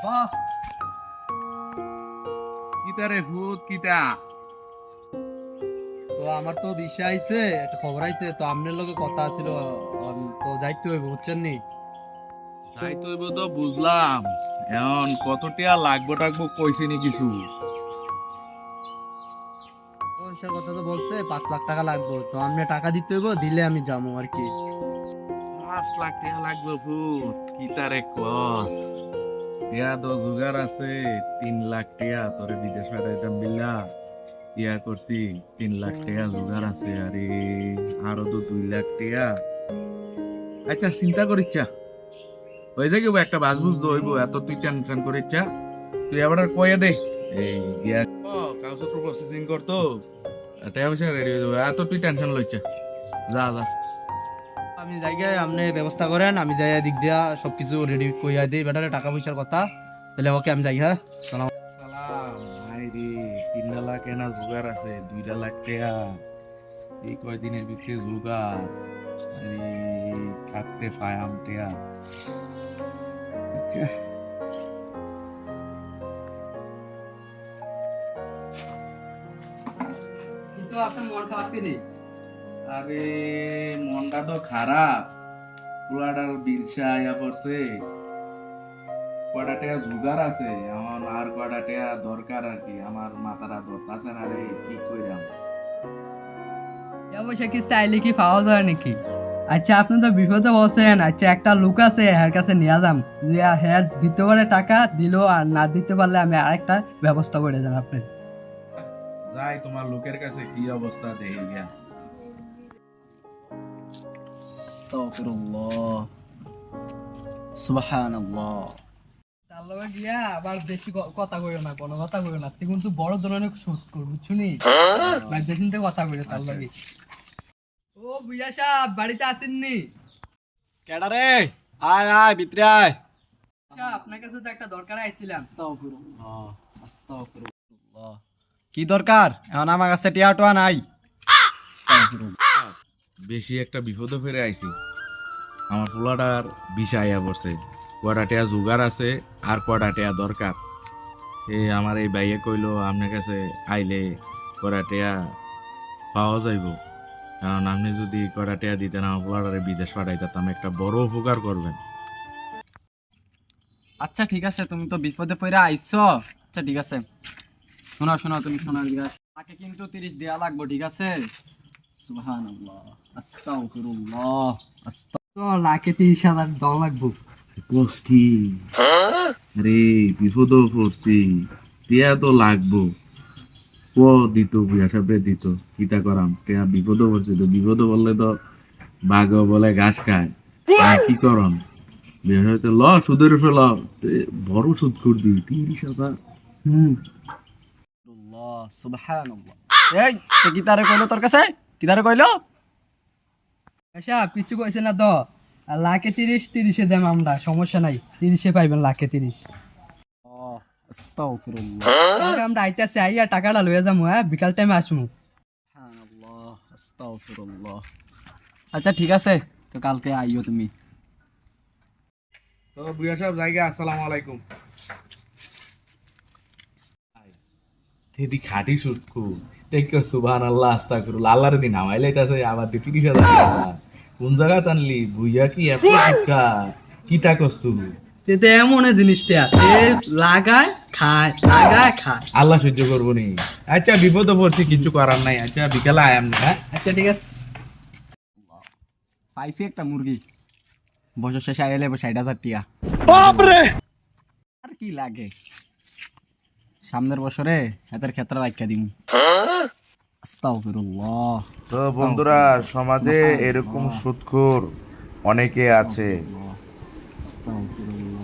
বাহ, কিতা রে ভূত কিতা? তো আমার তো বিষয় আইছে, একটা খবর আইছে, তো আপনার লগে কথা আছিল, তো যাইতে হইব, বুঝছেন নি? তাই তো এবার তো বুঝলাম। এখন কত টিয়া লাগবো টাকবো কইছে নি কিছু? পয়সার কথা তো বলছে 5 লাখ টাকা লাগবে, তো আপনি টাকা দিতে হইব, দিলে আমি যাবো আর কি। 5 লাখ টিয়া লাগবে ভূত, কিতা রে কস? টিয়া তো জোগাড় আছে। 3 লাখ টিয়া তোরে বিদেশ পাঠাইতাম বিল্লা। টিয়া করছি, 3 লাখ টিয়া জোগাড় আছে। আরে আরো তো 2 লাখ টিয়া। আচ্ছা চিন্তা করিচ্ছা ওই দেখে একটা বাস বুঝ হইব, এত তুই টেনশন করিচ্ছা। তুই আবার কয়ে দে এই গিয়া কাগজপত্র প্রসেসিং করতো, টাকা পয়সা রেডি হয়ে যাবে। এত তুই টেনশন লইছা, যা যা। আমি জায়গায় আপনি ব্যবস্থা করেন, আমি যাই দিক দিয়া সবকিছু রেডি কইয়া দিই বেটারে, টাকা পয়সার কথা। তাহলে ওকে আমি যাই, হ্যাঁ। সালাম। সালাম। হাই রে, 3 লাখ এনা জোগাড় আছে, 2 লাখ টাকা এই কয়দিনের ভিতরে জোগাড়। আরে থাকতে পায়াম টিয়া। আচ্ছা, কিন্তু আপনার মন খারাপ কি রে? আরে মনটা তো খারাপ। পোলাটার বিরসা আয়া পড়ছে। কয়টা টাকা জোগাড় আছে, এখন আর কয়টা টাকা দরকার আর কি। আমার মাথাটা ধরতাছে না রে, কি কইরাম। পয়সা কি চাইলে কি পাওয়া যায় নাকি? আচ্ছা আপনি তো বিপদে বসেন, আচ্ছা একটা লোক আছে এর কাছে নিয়ে যাম, যে হ্যাঁ দিতে পারে টাকা দিলো, আর না দিতে পারলে আমি আরেকটা ব্যবস্থা করে দেন আপনি। যাই তোমার লোকের কাছে কি অবস্থা দেখি গিয়া। আস্তাগফিরুল্লাহ, সুবহানাল্লাহ। তার লগে গিয়া আবার বেশি কথা কইও না, কোনো কথা কইও না, তুই কিন্তু বড় ধরনের সুদ কর, বুঝছুনি? ভাবতে চিন্তে কথা কইও তার লগে। ও বুইয়া সাহেব বাড়িতে আসেননি? কেডা রে? আয় আয় ভিতরে আয়। আচ্ছা আপনার কাছে তো একটা দরকার আইছিলাম। আস্তাগফিরুল্লাহ, আস্তাগফিরুল্লাহ। কি দরকার? এখন আমার কাছে টিয়া টোয়া নাই। আস্তাগফিরুল্লাহ। বেশি একটা বিপদে ফিরে আইছি। আমার পোলাটার বিষা আইয়া পড়ছে। কয়টা টাকা জোগাড় আছে আর কয়টা টাকা দরকার। আমার এই ভাইয়ে কইলো আপনার কাছে আইলে কয়টা টাকা পাওয়া যাইব। কারণ আপনি যদি কয়টা টাকা দিতেন আমার পোলাটারে বিদেশ পাঠাইতাম, একটা বড় উপকার করবেন। আচ্ছা ঠিক আছে, তুমি তো বিপদে পড়ে আইছো। আচ্ছা ঠিক আছে, শোনো শোনো, তুমি শোনো, তাকে কিন্তু 30 দেয়া লাগবে, ঠিক আছে? সুবহানাল্লাহ, আস্তাগফিরুল্লাহ, তো লাখে 30,000 দল লাগবো। কষ্টি আরে বিপদ পড়ছি, টিয়া তো লাগবো। ক দিত বুয়া সাপে দিত, কিতা করাম। টিয়া বিপদ পড়ছে, তো বিপদ বললে তো বাঘ বলে ঘাস খায়। কি করম, বিয়া সাপে ল সুদের উপরে ল। বড় সুদ করবি 30,000। সুবহানাল্লাহ। এই তে কি তারে কইলো তোর কাছে? কি তারে কইলো? আচ্ছা কিছু কইছে না তো, আর লাখে 30 দেম আমরা, সমস্যা নাই, 30 পাইবেন লাখে 30। আস্তাগফিরুল্লাহ, কালকে আমরা আইতাছি, আইয়া টাকাটা লইয়া যাবো, হ্যাঁ বিকাল টাইমে আসবো। সুবহানাল্লাহ, আস্তাগফিরুল্লাহ। আচ্ছা ঠিক আছে, তো কালকে আইও তুমি। তো বুয়া সাহেব জায়গা, আসসালামু আলাইকুম। তেদি খাটি সুটকু দেখো, সুবহানাল্লাহ আস্তাগফিরুল্লাহ। আল্লাহর দিন আমাইলে তাছে আবার 30,000 টাকা। কোন জায়গা টানলি বুইয়া? কি এত শিক্ষা, কিটা কস্তু? তেতে এমন জিনিসটা এ লাগায় খায়, লাগায় খায়। আল্লাহ সহ্য করবো নি। আচ্ছা বিপদে পড়ছি, কিছু করার নাই। আচ্ছা বিকালে আয়াম না, হ্যাঁ? আচ্ছা ঠিক আছে। পাইছি একটা মুরগি, বছর শেষে আইলে 60,000 টিয়া। আর কি লাগে, সামনের বছরে হাতের ক্ষেত্রে রাখিয়া দিমু। আস্তাগফিরুল্লাহ। তো বন্ধুরা, সমাজে এরকম সুদখোর অনেকে আছে। আস্তাগফিরুল্লাহ।